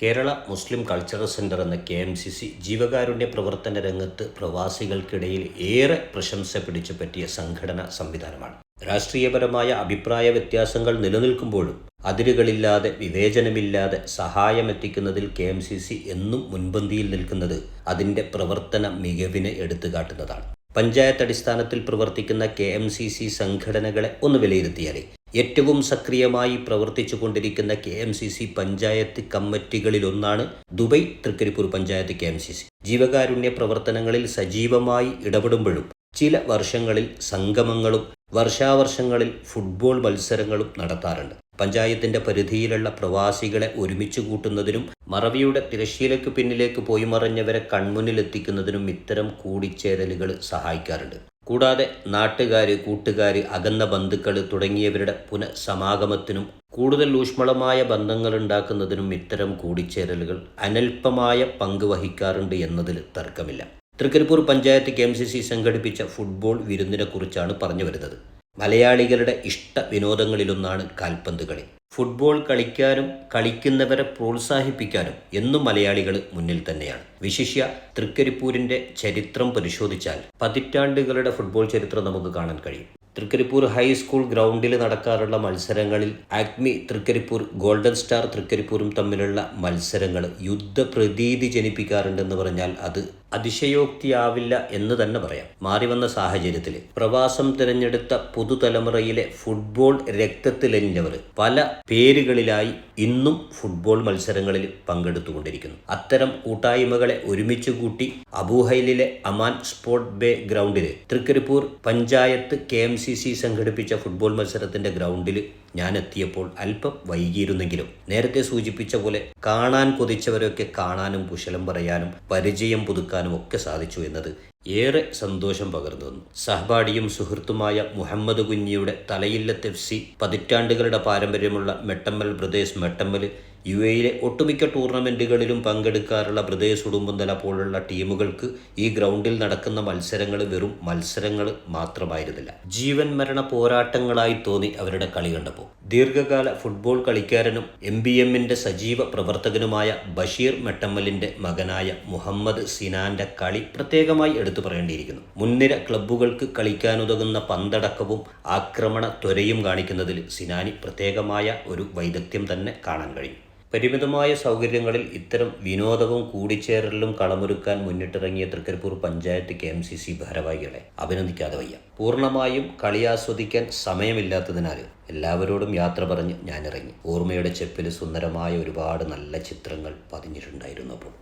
കേരള മുസ്ലിം cultural centre എന്ന KMCC ജീവകാരുണ്യ പ്രവർത്തന രംഗത്ത് പ്രവാസികൾക്കിടയിൽ ഏറെ പ്രശംസ പിടിച്ചുപറ്റിയ സംഘടനാ സംവിധാനമാണ്. രാഷ്ട്രീയപരമായ അഭിപ്രായ വ്യത്യാസങ്ങൾ നിലനിൽക്കുമ്പോഴും അതിരുകളില്ലാതെ വിവേചനമില്ലാതെ സഹായമെത്തിക്കുന്നതിൽ KMCC എന്നും മുൻപന്തിയിൽ നിൽക്കുന്നത് അതിൻ്റെ പ്രവർത്തന മികവിനെ എടുത്തുകാട്ടുന്നതാണ്. പഞ്ചായത്ത് അടിസ്ഥാനത്തിൽ പ്രവർത്തിക്കുന്ന KMCC സംഘടനകളെ ഒന്ന് വിലയിരുത്തിയാൽ ഏറ്റവും സക്രിയമായി പ്രവർത്തിച്ചു കൊണ്ടിരിക്കുന്ന KMCC പഞ്ചായത്ത് കമ്മിറ്റികളിലൊന്നാണ് ദുബൈ തൃക്കരിപ്പൂർ പഞ്ചായത്ത് KMCC. ജീവകാരുണ്യ പ്രവർത്തനങ്ങളിൽ സജീവമായി ഇടപെടുമ്പോഴും ചില വർഷങ്ങളിൽ സംഗമങ്ങളും വർഷാവർഷങ്ങളിൽ ഫുട്ബോൾ മത്സരങ്ങളും നടത്താറുണ്ട്. പഞ്ചായത്തിൻ്റെ പരിധിയിലുള്ള പ്രവാസികളെ ഒരുമിച്ച് കൂട്ടുന്നതിനും മറവിയുടെ തിരശ്ശീലയ്ക്ക് പിന്നിലേക്ക് പോയി മറഞ്ഞവരെ കൺമുന്നിലെത്തിക്കുന്നതിനും ഇത്തരം കൂടിച്ചേരലുകൾ സഹായിക്കാറുണ്ട്. കൂടാതെ നാട്ടുകാർ, കൂട്ടുകാർ, അകന്ന ബന്ധുക്കൾ തുടങ്ങിയവരുടെ പുനഃസമാഗമത്തിനും കൂടുതൽ ഊഷ്മളമായ ബന്ധങ്ങൾ ഉണ്ടാക്കുന്നതിനും ഇത്തരം കൂടിച്ചേരലുകൾ അനൽപമായ പങ്ക് വഹിക്കാറുണ്ട് എന്നതിൽ തർക്കമില്ല. തൃക്കരിപ്പൂർ പഞ്ചായത്ത് KMCC സംഘടിപ്പിച്ച ഫുട്ബോൾ വിരുന്നിനെക്കുറിച്ചാണ് പറഞ്ഞു വരുന്നത്. മലയാളികളുടെ ഇഷ്ട വിനോദങ്ങളിലൊന്നാണ് കാൽപന്ത് കളി. ഫുട്ബോൾ കളിക്കാനും കളിക്കുന്നവരെ പ്രോത്സാഹിപ്പിക്കാനും എന്നും മലയാളികൾ മുന്നിൽ തന്നെയാണ്. വിശിഷ്യ തൃക്കരിപ്പൂരിൻ്റെ ചരിത്രം പരിശോധിച്ചാൽ പതിറ്റാണ്ടുകളുടെ ഫുട്ബോൾ ചരിത്രം നമുക്ക് കാണാൻ കഴിയും. തൃക്കരിപ്പൂർ ഹൈസ്കൂൾ ഗ്രൗണ്ടിൽ നടക്കാറുള്ള മത്സരങ്ങളിൽ ആക്മി തൃക്കരിപ്പൂർ, ഗോൾഡൻ സ്റ്റാർ തൃക്കരിപ്പൂരും തമ്മിലുള്ള മത്സരങ്ങൾ യുദ്ധപ്രതീതി ജനിപ്പിക്കാറുണ്ടെന്ന് പറഞ്ഞാൽ അത് അതിശയോക്തിയാവില്ല എന്ന് തന്നെ പറയാം. മാറിവന്ന സാഹചര്യത്തിൽ പ്രവാസം തിരഞ്ഞെടുത്ത പുതുതലമുറയിലെ ഫുട്ബോൾ രക്തത്തിലെഞ്ഞവർ പല പേരുകളിലായി ഇന്നും ഫുട്ബോൾ മത്സരങ്ങളിൽ പങ്കെടുത്തുകൊണ്ടിരിക്കുന്നു. അത്തരം കൂട്ടായ്മകളെ ഒരുമിച്ച് കൂട്ടി അബൂഹൈലിലെ അമാൻ സ്പോർട്ട് ബേ ഗ്രൗണ്ടിൽ തൃക്കരിപ്പൂർ പഞ്ചായത്ത് KMCC സംഘടിപ്പിച്ച ഫുട്ബോൾ മത്സരത്തിന്റെ ഗ്രൗണ്ടിൽ ഞാൻ എത്തിയപ്പോൾ അല്പം വൈകിയിരുന്നെങ്കിലും നേരത്തെ സൂചിപ്പിച്ച പോലെ കാണാൻ കൊതിച്ചവരൊക്കെ കാണാനും കുശലം പറയാനും പരിചയം പുതുക്കാനും ഒക്കെ സാധിച്ചു എന്നത് ഏറെ സന്തോഷം പകർന്നു തന്നു. സഹപാഠിയും സുഹൃത്തുമായ മുഹമ്മദ് കുഞ്ഞിയുടെ തലയില്ലത്ത് FC, പതിറ്റാണ്ടുകളുടെ പാരമ്പര്യമുള്ള മെട്ടമ്മൽ ബ്രദേഴ്സ് മെട്ടമ്മൽ, UAE ഒട്ടുമിക്ക ടൂർണമെൻറ്റുകളിലും പങ്കെടുക്കാറുള്ള ബ്രദേഴ്സ് ഉടുമ്പന്തല പോലുള്ള ടീമുകൾക്ക് ഈ ഗ്രൗണ്ടിൽ നടക്കുന്ന മത്സരങ്ങൾ വെറും മത്സരങ്ങൾ മാത്രമായിരുന്നില്ല, ജീവൻ മരണ പോരാട്ടങ്ങളായി തോന്നി അവരുടെ കളി കണ്ടപ്പോൾ. ദീർഘകാല ഫുട്ബോൾ കളിക്കാരനും MBMൻ്റെ സജീവ പ്രവർത്തകനുമായ ബഷീർ മെട്ടമ്മലിൻ്റെ മകനായ മുഹമ്മദ് സിനാന്റെ കളി പ്രത്യേകമായി എടുത്തു പറയേണ്ടിയിരിക്കുന്നു. മുൻനിര ക്ലബ്ബുകൾക്ക് കളിക്കാനുതകുന്ന പന്തടക്കവും ആക്രമണ ത്വരയും കാണിക്കുന്നതിൽ സിനാനി പ്രത്യേകമായ ഒരു വൈദഗ്ധ്യം തന്നെ കാണാൻ കഴിയും. പരിമിതമായ സൗകര്യങ്ങളിൽ ഇത്തരം വിനോദവും കൂടിച്ചേരലിലും കളമൊരുക്കാൻ മുന്നിട്ടിറങ്ങിയ തൃക്കരിപ്പൂർ പഞ്ചായത്ത് KMCC ഭാരവാഹികളെ അഭിനന്ദിക്കാതെ വയ്യ. പൂർണ്ണമായും കളി ആസ്വദിക്കാൻ സമയമില്ലാത്തതിനാൽ എല്ലാവരോടും യാത്ര പറഞ്ഞ് ഞാനിറങ്ങി. ഓർമ്മയുടെ ചെപ്പിൽ സുന്ദരമായ ഒരുപാട് നല്ല ചിത്രങ്ങൾ പതിഞ്ഞിട്ടുണ്ടായിരുന്നു. അപ്പോൾ